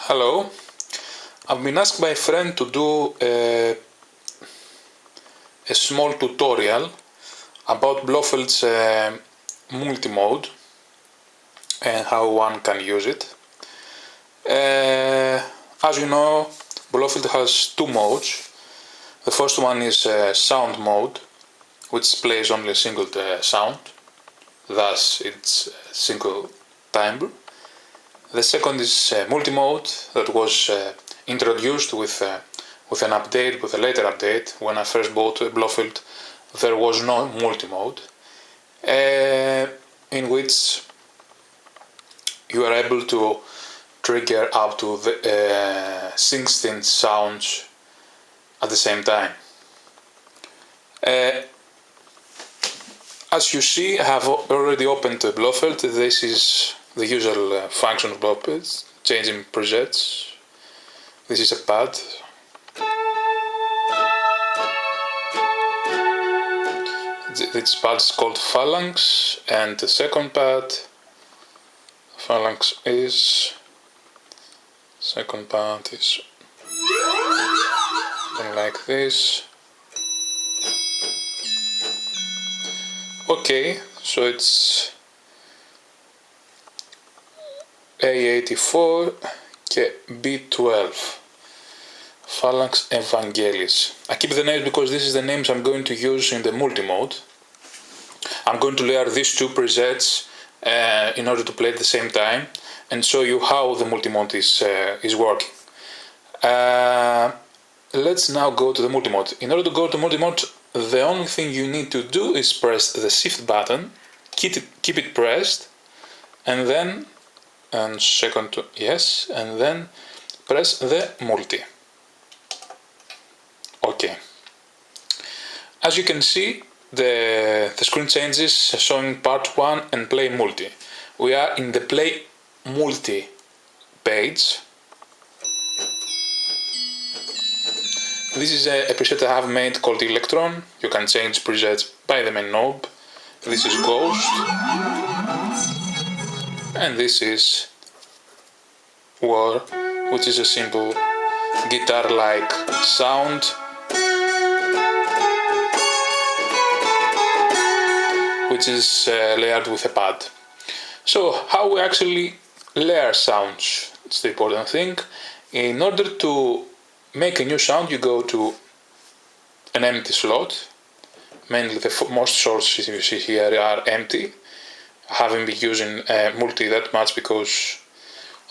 Hello, I've been asked by a friend to do a small tutorial about Blofeld's multi-mode and how one can use it. As you know, Blofeld has two modes. The first one is sound mode, which plays only a single sound, thus it's a single timbre. The second is multi-mode that was introduced with an update, with a later update. When I first bought Blofeld, there was no multi-mode, in which you are able to trigger up to 16 sounds at the same time. As you see, I have already opened Blofeld. This is the usual function of Blofeld, changing presets. This is a pad. This pad is called Phalanx, and the second pad, Phalanx is, second pad is something like this. Okay, so it's A84 και B12, Phalanx Evangelis. I keep the names because this is the names I'm going to use in the multi-mode. I'm going to layer these two presets in order to play at the same time and show you how the multi-mode is working. Let's now go to the multi-mode. In order to go to multi-mode, the only thing you need to do is press the shift button, keep it pressed, and then and then press the multi. Okay. As you can see, the screen changes, showing part 1 and play multi. We are in the play multi page. This is a preset I have made called Electron. You can change presets by the main knob. This is Ghost. And this is War, which is a simple guitar-like sound. Which is layered with a pad. So, how we actually layer sounds? It's the important thing. In order to make a new sound, you go to an empty slot. Mainly the most sources you see here are empty. I haven't been using multi that much because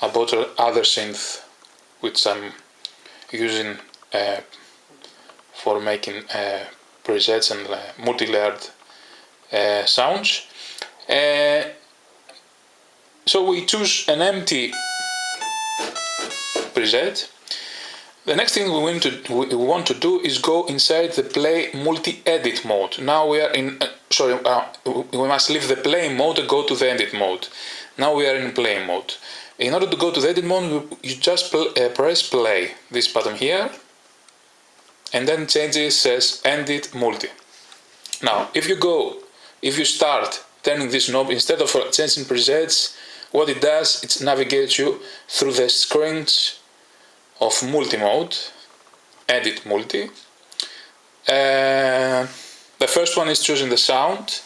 I bought other synth which I'm using for making presets and multi-layered sounds. So we choose an empty preset. The next thing we want to do is go inside the play multi-edit mode. Now we are in, we must leave the play mode and go to the edit mode. Now we are in play mode. In order to go to the edit mode, you just press play, this button here, and then changes says edit multi. Now, if you start turning this knob, instead of changing presets, what it does, it navigates you through the screens of multi-mode, edit multi. The first one is choosing the sound,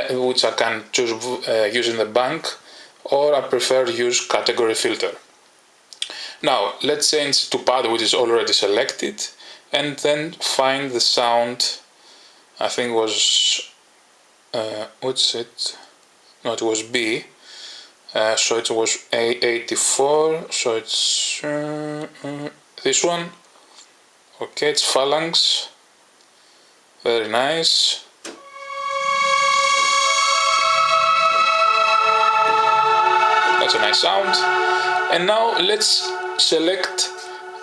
which I can choose using the bank, or I prefer to use category filter. Now, let's change to pad, which is already selected, and then find the sound. I think it was, what's it? No, it was B. So it was A84, so it's this one. Okay, it's Phalanx. Very nice. That's a nice sound. And now let's select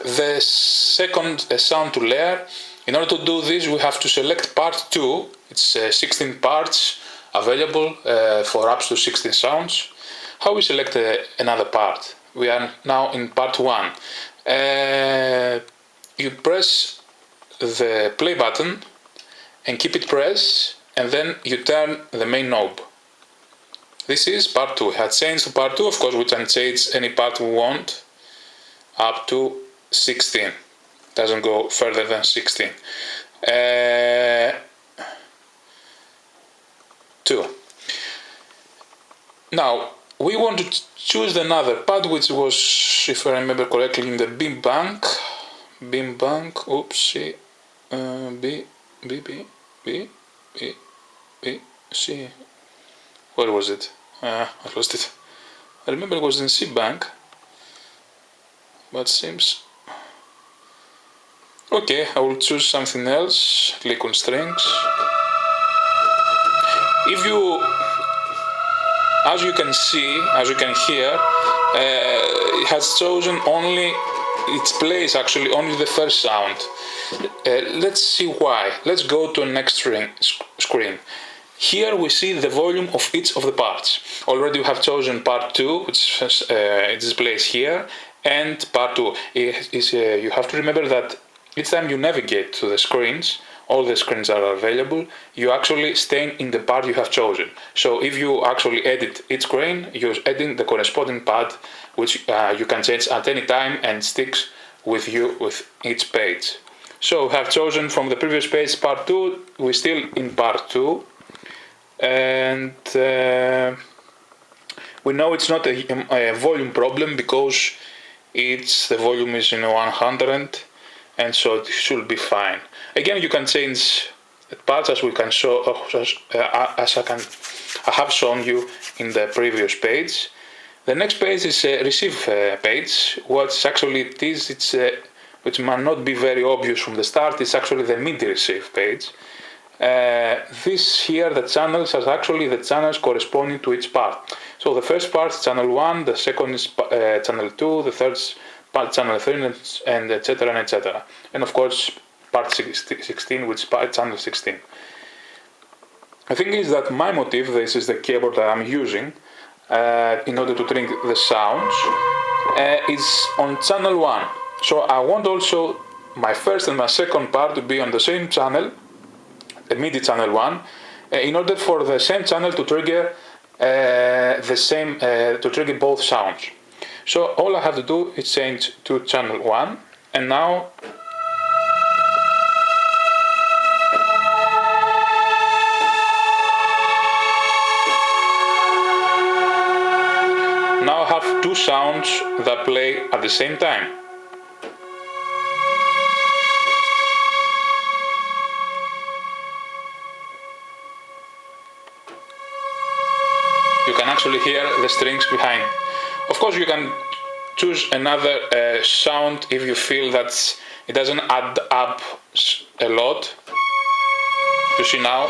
the second sound to layer. In order to do this, we have to select part 2. It's 16 parts available for up to 16 sounds. How we select another part? We are now in part 1. You press the play button and keep it pressed, and then you turn the main knob. This is part 2. We have changed to part 2. Of course, we can change any part we want. up to 16. Doesn't go further than 16. 2. Now we want to choose another pad, which was, if I remember correctly, in the beam bank. Oopsie. B, C. Where was it? I lost it. I remember it was in C bank, but seems. Okay, I will choose something else. Liquid strings. If you, as you can see, as you can hear, it has chosen only, it plays actually only the first sound. Let's see why. Let's go to the next screen. Here we see the volume of each of the parts. Already we have chosen part 2, which displays here, and part 2 is you have to remember that each time you navigate to the screens, all the screens are available, you actually stay in the part you have chosen. So if you actually edit each screen, you're editing the corresponding part, which you can change at any time and sticks with you with each page. So we have chosen from the previous page part 2, we're still in part 2, and we know it's not a volume problem because the volume is 100, and so it should be fine. Again, you can change parts as we can show, as I have shown you in the previous page. The next page is a receive page. What actually it is, which might not be very obvious from the start, is actually the MIDI receive page. This here, the channels, are actually the channels corresponding to each part. So the first part is channel 1, the second is channel 2, the third is part channel 3, and etc. and etc. And of course part 16, which is part channel 16. The thing is that my motif, this is the keyboard that I'm using in order to trigger the sounds, is on channel 1. So I want also my first and my second part to be on the same channel, the MIDI channel 1, in order for the same channel to trigger to trigger both sounds. So all I have to do is change to channel 1, and now I have two sounds that play at the same time. You can actually hear the strings behind. Of course, you can choose another sound if you feel that it doesn't add up a lot. You see now.